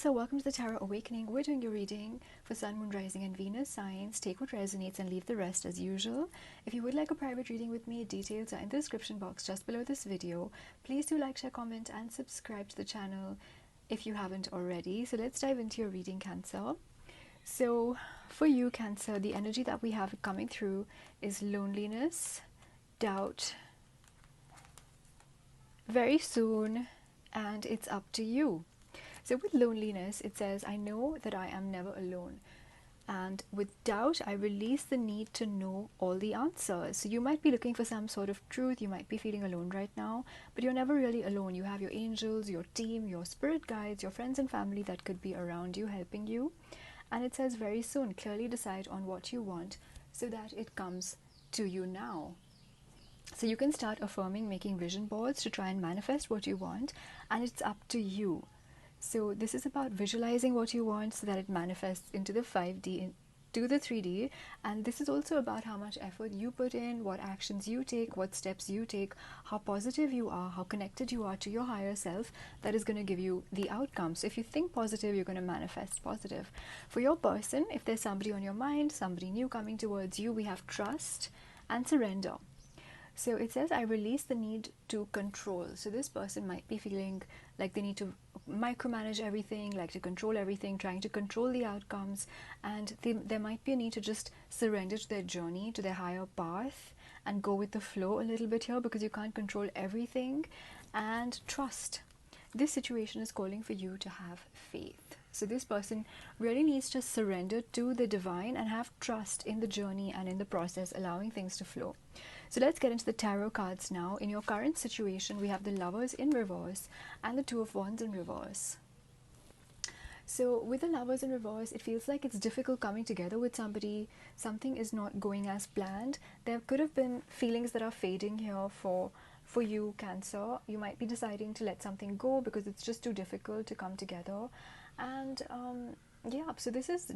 Cancer, welcome to the Tarot Awakening. We're doing your reading for Sun, Moon, Rising and Venus signs. Take what resonates and leave the rest as usual. If you would like a private reading with me, details are in the description box just below this video. Please do like, share, comment and subscribe to the channel if you haven't already. So let's dive into your reading, Cancer. So for you, Cancer, the energy that we have coming through is loneliness, doubt, very soon, and it's up to you. So with loneliness, it says, I know that I am never alone. And with doubt, I release the need to know all the answers. So you might be looking for some sort of truth. You might be feeling alone right now, but you're never really alone. You have your angels, your team, your spirit guides, your friends and family that could be around you, helping you. And it says very soon, clearly decide on what you want so that it comes to you now. So you can start affirming, making vision boards to try and manifest what you want, and it's up to you. So this is about visualizing what you want so that it manifests into the 5D, into the 3D. And this is also about how much effort you put in, what actions you take, what steps you take, how positive you are, how connected you are to your higher self. That is going to give you the outcome. So if you think positive, you're going to manifest positive. For your person, if there's somebody on your mind, somebody new coming towards you, we have trust and surrender. So it says, I release the need to control. So this person might be feeling like they need to micromanage everything, like to control everything, trying to control the outcomes. And there might be a need to just surrender to their journey, to their higher path, and go with the flow a little bit here, because you can't control everything. And trust. This situation is calling for you to have faith. So this person really needs to surrender to the divine and have trust in the journey and in the process, allowing things to flow. So let's get into the tarot cards now. In your current situation, we have the Lovers in reverse and the Two of Wands in reverse. So with the Lovers in reverse, it feels like it's difficult coming together with somebody. Something is not going as planned. There could have been feelings that are fading here for you, Cancer. You might be deciding to let something go because it's just too difficult to come together. And yeah, so this is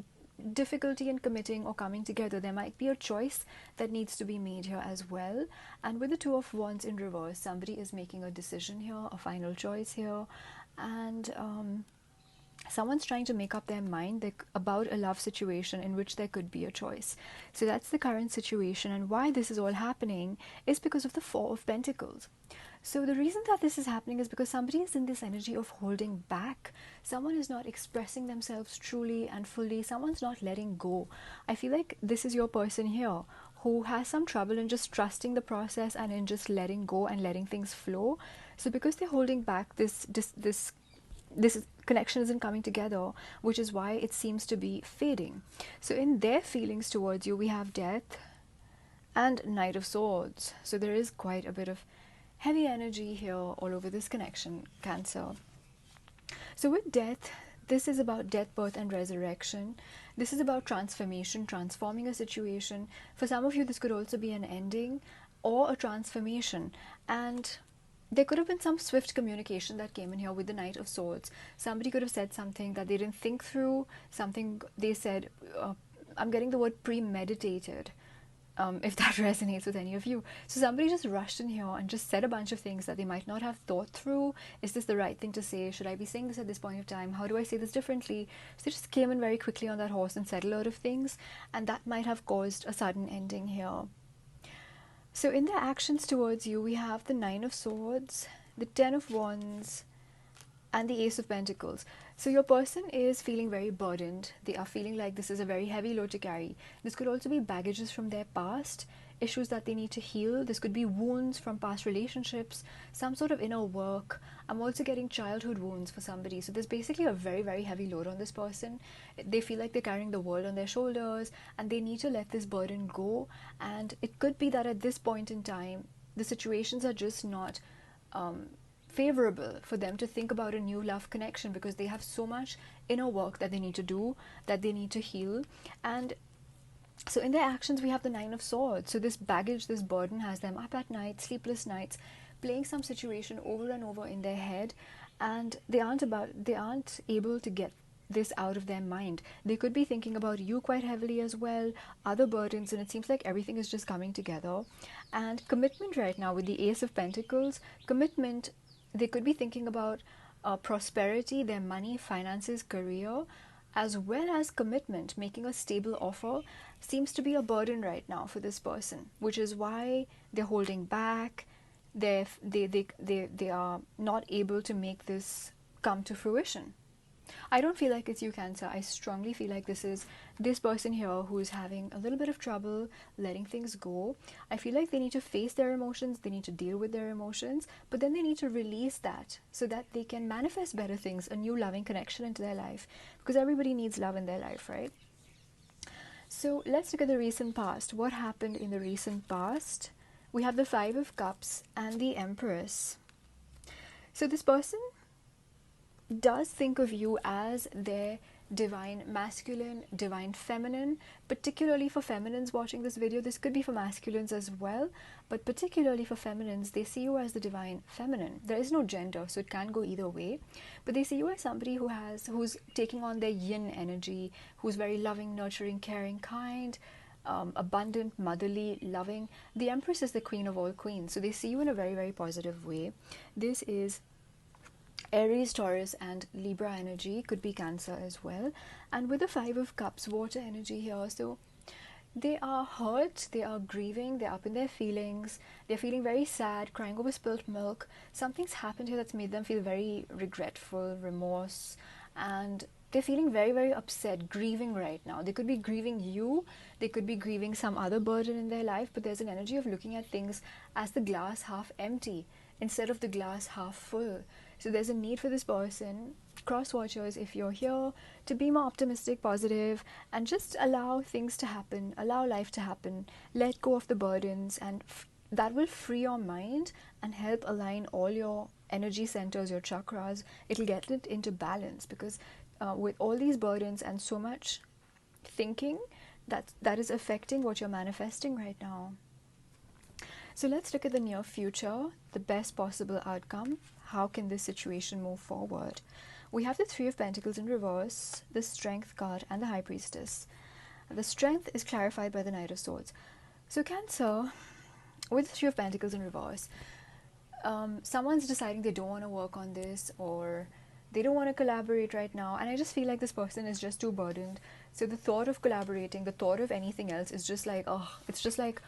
difficulty in committing or coming together. There might be a choice that needs to be made here as well. And with the Two of Wands in reverse, somebody is making a decision here, a final choice here, and someone's trying to make up their mind about a love situation in which there could be a choice. So that's the current situation, and why this is all happening is because of the Four of Pentacles. So the reason that this is happening is because somebody is in this energy of holding back. Someone is not expressing themselves truly and fully. Someone's not letting go. I feel like this is your person here who has some trouble in just trusting the process and in just letting go and letting things flow. So because they're holding back, this connection isn't coming together, which is why it seems to be fading. So in their feelings towards you, we have Death and Knight of Swords. So there is quite a bit of heavy energy here all over this connection, Cancer. So with Death, this is about death, birth and resurrection. This is about transformation, transforming a situation. For some of you, this could also be an ending or a transformation. And there could have been some swift communication that came in here with the Knight of Swords. Somebody could have said something that they didn't think through, something they said, I'm getting the word premeditated, if that resonates with any of you. So somebody just rushed in here and just said a bunch of things that they might not have thought through. Is this the right thing to say? Should I be saying this at this point of time? How do I say this differently? So they just came in very quickly on that horse and said a lot of things, and that might have caused a sudden ending here. So in their actions towards you, we have the Nine of Swords, the Ten of Wands, and the Ace of Pentacles. So your person is feeling very burdened. They are feeling like this is a very heavy load to carry. This could also be baggages from their past, issues that they need to heal. This could be wounds from past relationships, some sort of inner work. I'm also getting childhood wounds for somebody. So there's basically a very, very heavy load on this person. They feel like they're carrying the world on their shoulders and they need to let this burden go. And it could be that at this point in time, the situations are just not favorable for them to think about a new love connection, because they have so much inner work that they need to do, that they need to heal. And so in their actions, we have the Nine of Swords. So this baggage, this burden has them up at night, sleepless nights, playing some situation over and over in their head, and they aren't able to get this out of their mind. They could be thinking about you quite heavily as well, other burdens, and it seems like everything is just coming together. And commitment right now with the Ace of Pentacles, commitment, they could be thinking about prosperity, their money, finances, career, as well as commitment, making a stable offer, seems to be a burden right now for this person, which is why they're holding back. They are not able to make this come to fruition. I don't feel like it's you, Cancer. I strongly feel like this is this person here who is having a little bit of trouble letting things go. I feel like they need to face their emotions, they need to deal with their emotions, but then they need to release that so that they can manifest better things, a new loving connection into their life, because everybody needs love in their life, right? So let's look at the recent past. What happened in the recent past? We have the Five of Cups and the Empress. So this person does think of you as their divine masculine, divine feminine. Particularly for feminines watching this video, this could be for masculines as well, but particularly for feminines, they see you as the divine feminine. There is no gender, so it can go either way, but they see you as somebody who's taking on their yin energy, who's very loving, nurturing, caring, kind, abundant, motherly, loving. The Empress is the queen of all queens, so they see you in a very, very positive way. This is Aries, Taurus and Libra energy, could be Cancer as well. And with the Five of Cups, water energy here, so they are hurt, they are grieving, they're up in their feelings, they're feeling very sad, crying over spilt milk. Something's happened here that's made them feel very regretful, remorse, and they're feeling very, very upset, grieving right now. They could be grieving you, they could be grieving some other burden in their life, but there's an energy of looking at things as the glass half empty instead of the glass half full. So there's a need for this person, cross watchers, if you're here, to be more optimistic, positive, and just allow things to happen, allow life to happen, let go of the burdens, and that will free your mind and help align all your energy centers, your chakras. It'll get it into balance, because with all these burdens and so much thinking, that is affecting what you're manifesting right now. So let's look at the near future, the best possible outcome. How can this situation move forward? We have the Three of Pentacles in reverse, the Strength card, and the High Priestess. The Strength is clarified by the Knight of Swords. So Cancer, with the Three of Pentacles in reverse, someone's deciding they don't want to work on this, or they don't want to collaborate right now, and I just feel like this person is just too burdened. So the thought of collaborating, the thought of anything else is just like, oh, it's just like,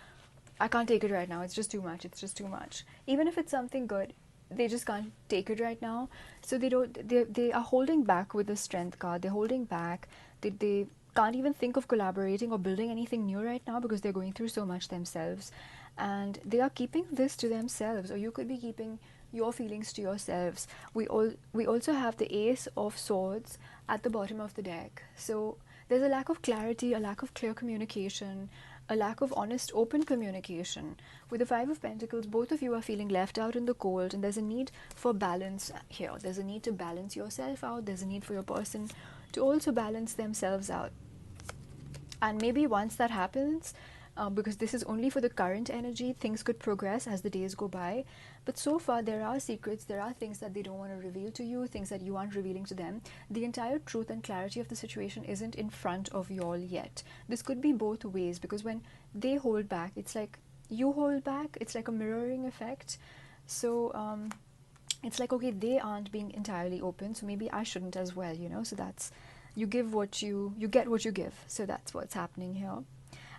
I can't take it right now, it's just too much, it's just too much. Even if it's something good, they just can't take it right now. So they are holding back with the Strength card. They're holding back. They can't even think of collaborating or building anything new right now because they're going through so much themselves, and they are keeping this to themselves, or you could be keeping your feelings to yourselves. We also have the Ace of Swords at the bottom of the deck. So there's a lack of clarity, a lack of clear communication, a lack of honest, open communication. With the Five of Pentacles, both of you are feeling left out in the cold, and there's a need for balance here. There's a need to balance yourself out. There's a need for your person to also balance themselves out. And maybe once that happens, because this is only for the current energy, things could progress as the days go by. But so far, there are secrets, there are things that they don't want to reveal to you, things that you aren't revealing to them. The entire truth and clarity of the situation isn't in front of you all yet. This could be both ways, because when they hold back, it's like you hold back. It's like a mirroring effect. So it's like, okay, they aren't being entirely open, so maybe I shouldn't as well, you know. So that's, you give what you get what you give. So that's what's happening here.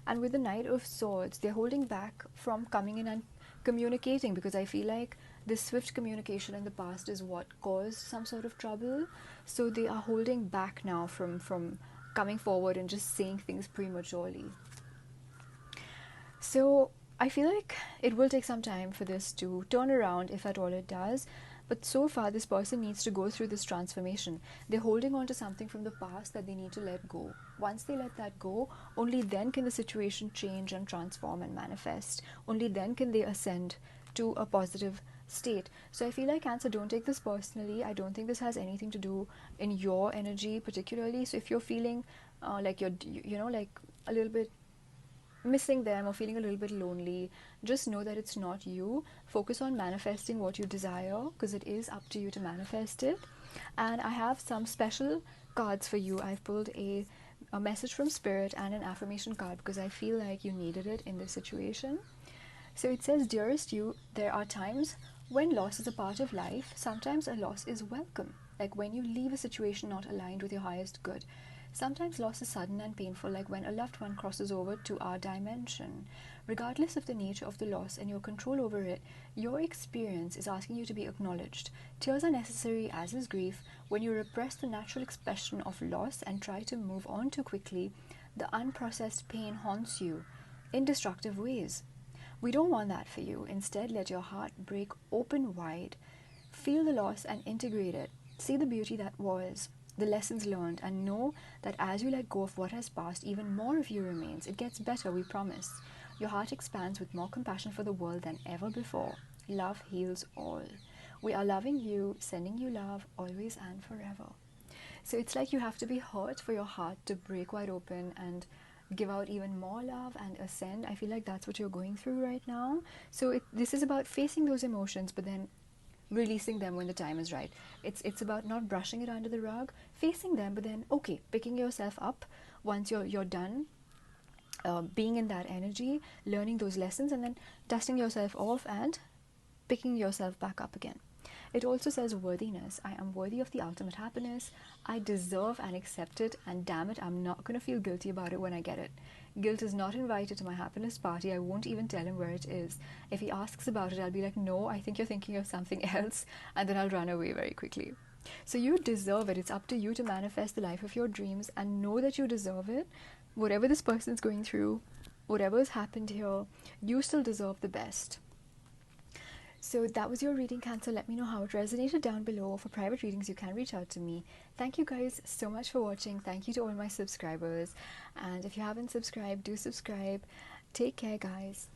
And with the Knight of Swords, they're holding back from coming in and communicating, because I feel like this swift communication in the past is what caused some sort of trouble. So they are holding back now from coming forward and just saying things prematurely. So I feel like it will take some time for this to turn around, if at all it does. But so far, this person needs to go through this transformation. They're holding on to something from the past that they need to let go. Once they let that go, only then can the situation change and transform and manifest. Only then can they ascend to a positive state. So I feel like, Cancer, don't take this personally. I don't think this has anything to do in your energy particularly. So if you're feeling like you're, you know, like a little bit missing them or feeling a little bit lonely, just know that it's not you. Focus on manifesting what you desire, because it is up to you to manifest it. And I have some special cards for you. I've pulled a message from Spirit and an affirmation card because I feel like you needed it in this situation. So it says, dearest you, there are times When loss is a part of life, sometimes a loss is welcome, like when you leave a situation not aligned with your highest good. Sometimes loss is sudden and painful, like when a loved one crosses over to our dimension. Regardless of the nature of the loss and your control over it, your experience is asking you to be acknowledged. Tears are necessary, as is grief. When you repress the natural expression of loss and try to move on too quickly, the unprocessed pain haunts you in destructive ways. We don't want that for you. Instead, let your heart break open wide. Feel the loss and integrate it. See the beauty that was, the lessons learned, and know that as you let go of what has passed, even more of you remains. It gets better, we promise. Your heart expands with more compassion for the world than ever before. Love heals all. We are loving you, sending you love, always and forever. So it's like you have to be hurt for your heart to break wide open and give out even more love and ascend. I feel like that's what you're going through right now. So this is about facing those emotions, but then releasing them when the time is right. It's about not brushing it under the rug, facing them, but then okay, picking yourself up once you're done. Being in that energy, learning those lessons, and then dusting yourself off and picking yourself back up again. It also says worthiness. I am worthy of the ultimate happiness. I deserve and accept it, and damn it, I'm not going to feel guilty about it when I get it. Guilt is not invited to my happiness party. I won't even tell him where it is. If he asks about it, I'll be like, no, I think you're thinking of something else, and then I'll run away very quickly. So you deserve it. It's up to you to manifest the life of your dreams and know that you deserve it. Whatever this person's going through, whatever has happened here, you still deserve the best. So that was your reading, Cancer. Let me know how it resonated down below. For private readings, you can reach out to me. Thank you guys so much for watching. Thank you to all my subscribers. And if you haven't subscribed, do subscribe. Take care, guys.